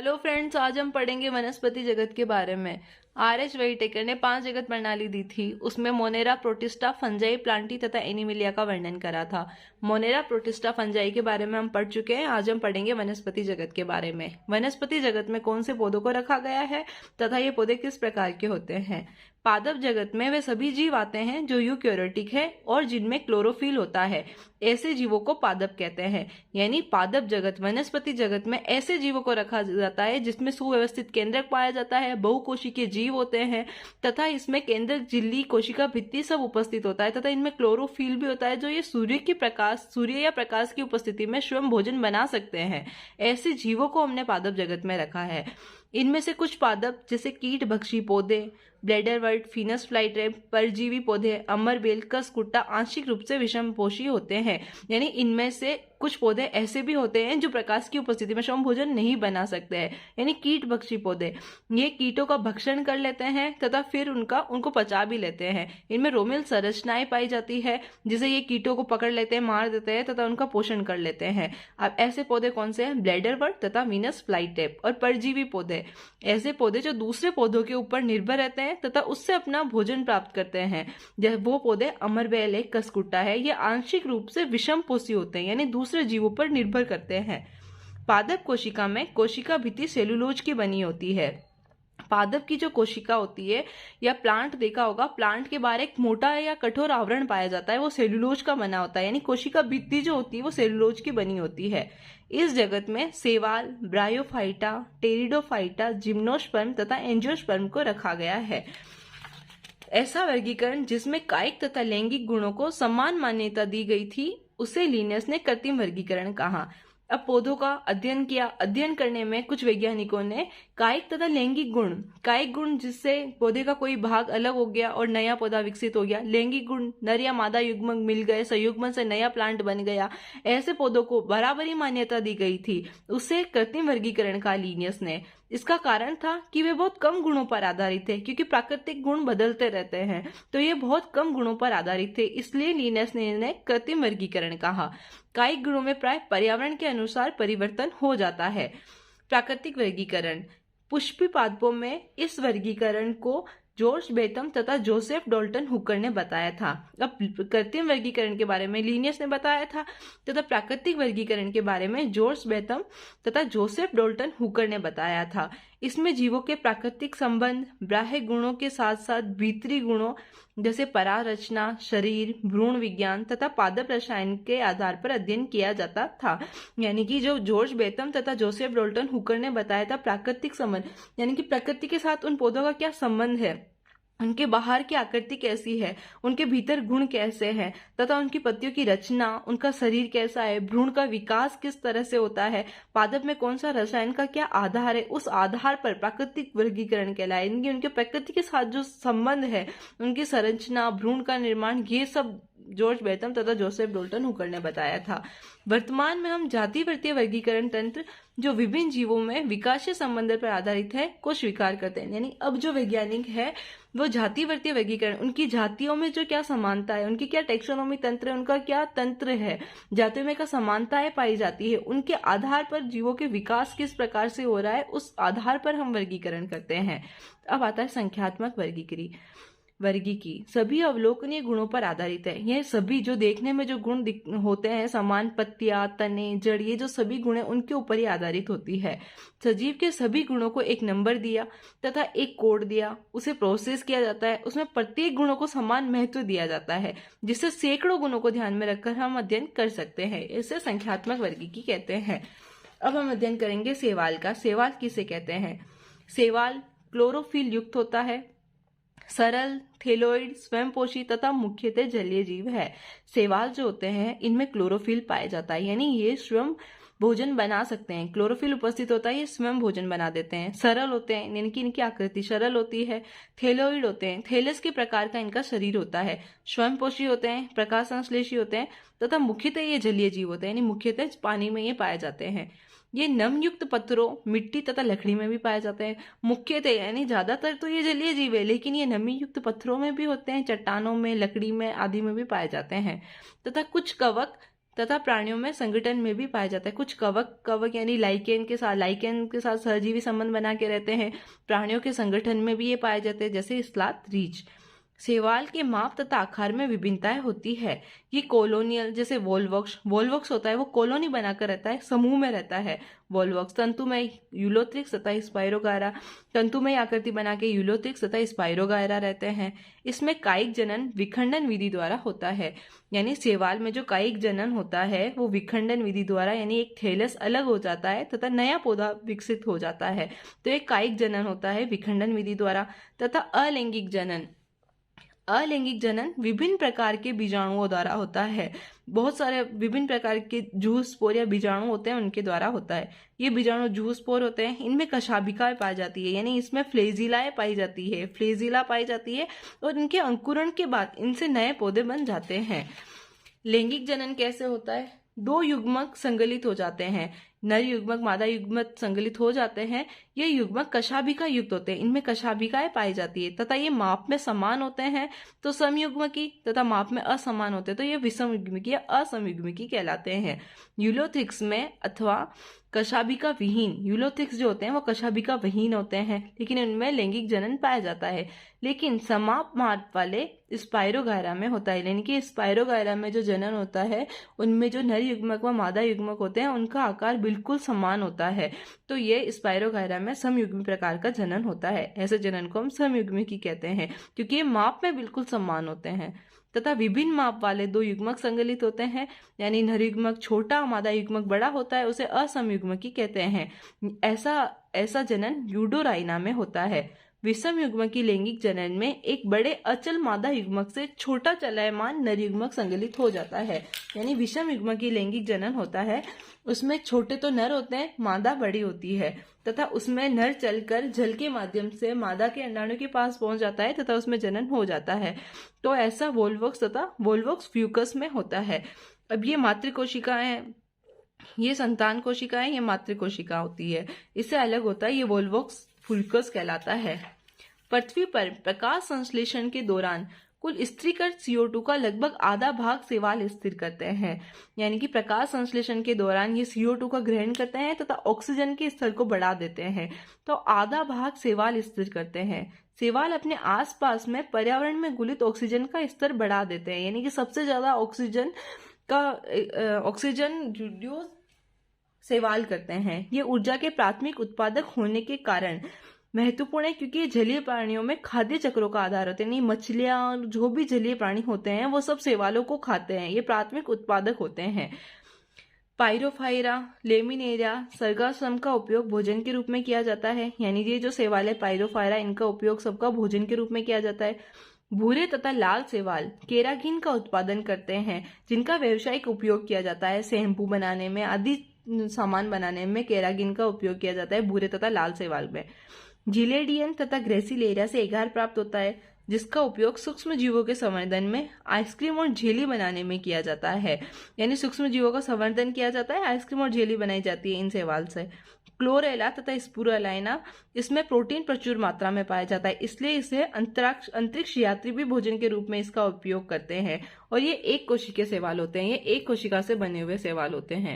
Hello friends, आज हम पढ़ेंगे वनस्पति जगत के बारे में। आर.एच. व्हिटेकर ने 5 जगत प्रणाली दी थी। उसमें मोनेरा, प्रोटिस्टा, फंजाई, प्लांटी तथा एनिमिलिया का वर्णन करा था। मोनेरा, प्रोटिस्टा, फंजाई के बारे में हम पढ़ चुके हैं। आज हम पढ़ेंगे वनस्पति जगत के बारे में। वनस्पति जगत में कौन से पौधों को रखा गया है तथा ये पौधे किस प्रकार के होते हैं। पादप जगत में वे सभी जीव आते हैं जो यूकैरियोटिक है और जिनमें क्लोरोफिल होता है। ऐसे जीवों को पादप कहते हैं। यानी पादप जगत, वनस्पति जगत में ऐसे जीवों को रखा जाता है जिसमें सुव्यवस्थित केंद्रक पाया जाता है, बहुकोशिकीय जीव होते हैं तथा इसमें केंद्रक, झिल्ली, कोशिका भित्ति सब उपस्थित होता है तथा इनमें क्लोरोफिल भी होता है जो ये सूर्य या प्रकाश की उपस्थिति में स्वयं भोजन बना सकते हैं। ऐसे जीवों को हमने पादप जगत में रखा है। इनमें से कुछ पादप जैसे कीट भक्षी पौधे, ब्लैडरवर्ट, फीनस फ्लाईट्रेप, परजीवी पौधे, अमरबेल, कसकुट्टा आंशिक रूप से विषमपोषी होते हैं। यानी इनमें से कुछ पौधे ऐसे भी होते हैं जो प्रकाश की उपस्थिति में स्वयं भोजन नहीं बना सकते हैं। यानी कीट भक्षी पौधे, ये कीटों का भक्षण कर लेते हैं तथा फिर उनको पचा भी लेते हैं। इनमें रोमिल संरचनाएं पाई जाती है जिसे ये कीटों को पकड़ लेते हैं, मार देते हैं तथा उनका पोषण कर लेते हैं। अब ऐसे पौधे कौन से हैं? ब्लैडरवर्ट तथा वीनस फ्लाईट्रेप। और परजीवी पौधे, ऐसे पौधे जो दूसरे पौधों के ऊपर निर्भर रहते हैं तथा उससे अपना भोजन प्राप्त करते हैं। जब वो पौधे अमरबेल है, कसकुट्टा है, ये आंशिक रूप से विषमपोषी होते हैं यानी दूसरे जीवों पर निर्भर करते हैं। पादप कोशिका में कोशिका भित्ति सेलुलोज की बनी होती है। पादप की जो कोशिका होती है या प्लांट देखा होगा, प्लांट के बाहर एक मोटा या कठोर आवरण पाया जाता है, वो सेलुलोज का बना होता है। यानी कोशिका भित्ति जो होती है वो सेलुलोज की बनी होती है। इस जगत में सेवाल, ब्रायोफाइटा, टेरिडोफाइटा, जिम्नोस्पर्म तथा एंजियोस्पर्म को रखा गया है। ऐसा वर्गीकरण जिसमें कायिक तथा लैंगिक गुणों को समान मान्यता दी गई थी उसे लिनियस ने कृत्रिम वर्गीकरण कहा। अब पौधों का अध्ययन किया। अध्ययन करने में कुछ वैज्ञानिकों ने कायिक तथा लैंगिक गुण जिससे पौधे का कोई भाग अलग हो गया और नया पौधा विकसित हो गया। लैंगिक गुण, नर या मादा युग्मक मिल गए, संयुग्मन से नया प्लांट बन गया। ऐसे पौधों को बराबरी मान्यता दी गई थी, उससे कृत्रिम वर्गीकरण कहा लिनियस ने। इसका कारण था कि वे बहुत कम गुणों पर आधारित थे, क्योंकि प्राकृतिक गुण बदलते रहते हैं तो ये बहुत कम गुणों पर आधारित थे, इसलिए लिनियस ने इन्हें कृत्रिम वर्गीकरण कहा। कायिक गुणों में प्राय पर्यावरण के अनुसार परिवर्तन हो जाता है। प्राकृतिक वर्गीकरण, पुष्पी पादपों में इस वर्गीकरण को जॉर्ज बेथम तथा जोसेफ डाल्टन हुकर ने बताया था। अब कृत्रिम वर्गीकरण के बारे में लिनियस ने बताया था तथा प्राकृतिक वर्गीकरण के बारे में जॉर्ज बेथम तथा जोसेफ डाल्टन हुकर ने बताया था। इसमें जीवों के प्राकृतिक संबंध, बाह्य गुणों के साथ साथ भीतरी गुणों जैसे परारचना, शरीर, भ्रूण विज्ञान तथा पादप रसायन के आधार पर अध्ययन किया जाता था। यानी कि जो जॉर्ज बेथम तथा जोसेफ डाल्टन हुकर ने बताया था प्राकृतिक संबंध, यानी कि प्रकृति के साथ उन पौधों का क्या संबंध है, उनके बाहर की आकृति कैसी है, उनके भीतर गुण कैसे हैं तथा उनकी पत्तियों की रचना, उनका शरीर कैसा है, भ्रूण का विकास किस तरह से होता है, पादप में कौन सा रसायन का क्या आधार है, उस आधार पर प्राकृतिक वर्गीकरण कहलाए। इनकी उनके प्रकृति के साथ जो संबंध है, उनकी संरचना, भ्रूण का निर्माण, ये सब जॉर्ज बेथम तथा जोसेफ डाल्टन हुकर ने बताया था। वर्तमान में हम जातिवर्तीय वर्गीकरण तंत्र जो विभिन्न जीवों में विकासीय संबंध पर आधारित है को स्वीकार करते हैं। यानी अब जो वैज्ञानिक है वो जातिवर्तीय वर्गीकरण, उनकी जातियों में जो क्या समानता है, उनकी क्या टेक्सोनोमी तंत्र है, उनका क्या तंत्र है, जातियों में क्या समानताएं पाई जाती है, उनके आधार पर जीवों के विकास किस प्रकार से हो रहा है, उस आधार पर हम वर्गीकरण करते हैं। अब आता है संख्यात्मक वर्गीकी। सभी अवलोकनीय गुणों पर आधारित है। यह सभी जो देखने में जो गुण होते हैं, समान पत्तियां, तने, जड़, ये जो सभी गुण है उनके ऊपर ही आधारित होती है। सजीव के सभी गुणों को एक नंबर दिया तथा एक कोड दिया, उसे प्रोसेस किया जाता है, उसमें प्रत्येक गुणों को समान महत्व दिया जाता है, जिससे सैकड़ों गुणों को ध्यान में रखकर हम अध्ययन कर सकते हैं। इसे संख्यात्मक वर्गीकी कहते हैं। अब हम अध्ययन करेंगे शैवाल का। शैवाल किसे कहते हैं? शैवाल क्लोरोफिल युक्त होता है, सरल, थैलोइड, स्वयंपोषी तथा मुख्यतः जलीय जीव है। शैवाल जो होते हैं इनमें क्लोरोफिल पाया जाता है, यानी ये स्वयं भोजन बना सकते हैं। क्लोरोफिल उपस्थित होता है, ये स्वयं भोजन बना देते हैं। सरल होते हैं, यानी कि इनकी आकृति सरल होती है। थैलोइड होते हैं, थैलस के प्रकार का इनका शरीर होता है। स्वयंपोषी होते हैं, प्रकाश संश्लेषी होते हैं तथा मुख्यतः ये जलीय जीव होते हैं, यानी मुख्यतः पानी में ये पाए जाते हैं। ये नमयुक्त पत्थरों, मिट्टी तथा लकड़ी में भी पाए जाते हैं। मुख्यतः यानी ज्यादातर तो ये जलीय जीव है, लेकिन ये नमी युक्त पत्थरों में भी होते हैं, चट्टानों में, लकड़ी में आदि में भी पाए जाते हैं। तथा कुछ कवक तथा प्राणियों में संगठन में भी पाया जाता है। कुछ कवक यानी लाइकेन के साथ सहजीवी संबंध बना के रहते हैं। प्राणियों के संगठन में भी ये पाए जाते हैं, जैसे स्लाथ, रीछ। शैवाल के माप तथा आकार में विभिन्नताएं होती है। ये कॉलोनियल, जैसे वोल्वॉक्स होता है वो कॉलोनी बनाकर रहता है, समूह में रहता है। वोल्वॉक्स तंतुमय यूलोथ्रिक्स तथा स्पाइरोगायरा, तंतुमय आकृति बना के यूलोथ्रिक्स तथा स्पाइरोगायरा रहते हैं। इसमें कायिक जनन विखंडन विधि द्वारा होता है। यानी शैवाल में जो कायिक जनन होता है वो विखंडन विधि द्वारा, यानी एक थैलस अलग हो जाता है तथा नया पौधा विकसित हो जाता है, तो एक कायिक जनन होता है विखंडन विधि द्वारा। तथा अलैंगिक जनन विभिन्न प्रकार के बीजाणुओं द्वारा होता है। बहुत सारे विभिन्न प्रकार के जूस्पोर या बीजाणु होते हैं, उनके द्वारा होता है। ये बीजाणु जूस्पोर होते हैं, इनमें कशाभिकाएं पाई जाती है, यानी इसमें फ्लेजिला पाई जाती है और इनके अंकुरण के बाद इनसे नए पौधे बन जाते हैं। लैंगिक जनन कैसे होता है? 2 युग्मक संगलित हो जाते हैं, नर युग्मक मादा युग्मक संगलित हो जाते हैं। ये युग्मक कशाभिका युक्त होते हैं, इनमें कशाभिकाएं पाई जाती है तथा ये माप में समान होते हैं तो समयुग्मकी, तथा माप में असमान होते हैं तो ये विषमयुग्मकी या असमयुग्मकी कहलाते हैं। यूलोथ्रिक्स में अथवा कशाभिका विहीन, यूलोथ्रिक्स जो होते हैं वो कशाभिका विहीन होते हैं, लेकिन उनमें लैंगिक जनन पाया जाता है। लेकिन समाप माप वाले स्पाइरोगायरा में होता है, यानी कि स्पाइरोगायरा में जो जनन होता है उनमें जो नर युग्मक व मादा युग्मक होते हैं उनका आकार बिल्कुल समान होता है, तो ये स्पाइरोगायरा में समयुग्मी प्रकार का जनन होता है। ऐसे जनन को हम समयुग्मिकी कहते हैं, क्योंकि ये माप में बिल्कुल समान होते हैं। तथा विभिन्न माप वाले 2 युग्मक संगलित होते हैं, यानी नर युग्मक छोटा, मादा युग्मक बड़ा होता है, उसे असमयुग्मकी कहते हैं। ऐसा जनन यूडोराइना में होता है। विषम युग्मक की लैंगिक जनन में एक बड़े अचल मादा युग्मक से छोटा चलायमान नर युग्मक संगलित हो जाता है। यानी विषम युग्मक की लैंगिक जनन होता है, उसमें छोटे तो नर होते हैं, मादा बड़ी होती है, तथा उसमें नर चलकर जल के माध्यम से मादा के अंडाणु के पास पहुंच जाता है तथा उसमें जनन हो जाता है। तो ऐसा वोल्वॉक्स तथा वोल्वॉक्स फ्यूकस में होता है। अब ये मातृ कोशिकाएं हैं, ये संतान कोशिकाएं, ये मातृ कोशिका होती है, इससे अलग होता है, ये वोल्वॉक्स फ्यूकस कहलाता है। पृथ्वी पर प्रकाश संश्लेषण के दौरान कुल स्थिरीकृत CO2 का लगभग आधा भाग शैवाल स्थिर करते हैं। यानी कि प्रकाश संश्लेषण के दौरान ये CO2 का ग्रहण करते हैं तथा ऑक्सीजन के स्तर को बढ़ा देते हैं, तो आधा भाग शैवाल स्थिर करते हैं। शैवाल अपने आसपास में पर्यावरण में घुलित ऑक्सीजन का स्तर बढ़ा देते हैं, यानी कि सबसे ज्यादा ऑक्सीजन रिड्यूस शैवाल करते हैं। ये ऊर्जा के प्राथमिक उत्पादक होने के कारण महत्वपूर्ण है, क्योंकि ये जलीय प्राणियों में खाद्य चक्रों का आधार होते हैं। यानी मछलियां और जो भी जलीय प्राणी होते हैं वो सब शैवालों को खाते हैं, ये प्राथमिक उत्पादक होते हैं। पायरोफाइरा, लेमिनेरिया, सर्गासम का उपयोग भोजन के रूप में किया जाता है। यानी ये जो शैवाल है पायरोफाइरा, इनका उपयोग सबका भोजन के रूप में किया जाता है। भूरे तथा लाल शैवाल केराटिन का उत्पादन करते हैं, जिनका व्यावसायिक उपयोग किया जाता है। शैम्पू बनाने में आदि सामान बनाने में केराटिन का उपयोग किया जाता है भूरे तथा लाल शैवाल में। जिलेडियन तथा ग्रेसिलेरिया से एगार प्राप्त होता है, जिसका उपयोग सूक्ष्म जीवों के संवर्धन में आइसक्रीम और झेली बनाने में किया जाता है। यानी सूक्ष्म जीवों का संवर्धन किया जाता है, आइसक्रीम और झेली बनाई जाती है इन शैवाल से। क्लोरेला तथा स्पुरेलाइना, इसमें प्रोटीन प्रचुर मात्रा में पाया जाता है, इसलिए इसे अंतरिक्ष यात्री भी भोजन के रूप में इसका उपयोग करते हैं। और ये एक कोशिकीय शैवाल होते हैं, ये एक कोशिका से बने हुए शैवाल होते हैं।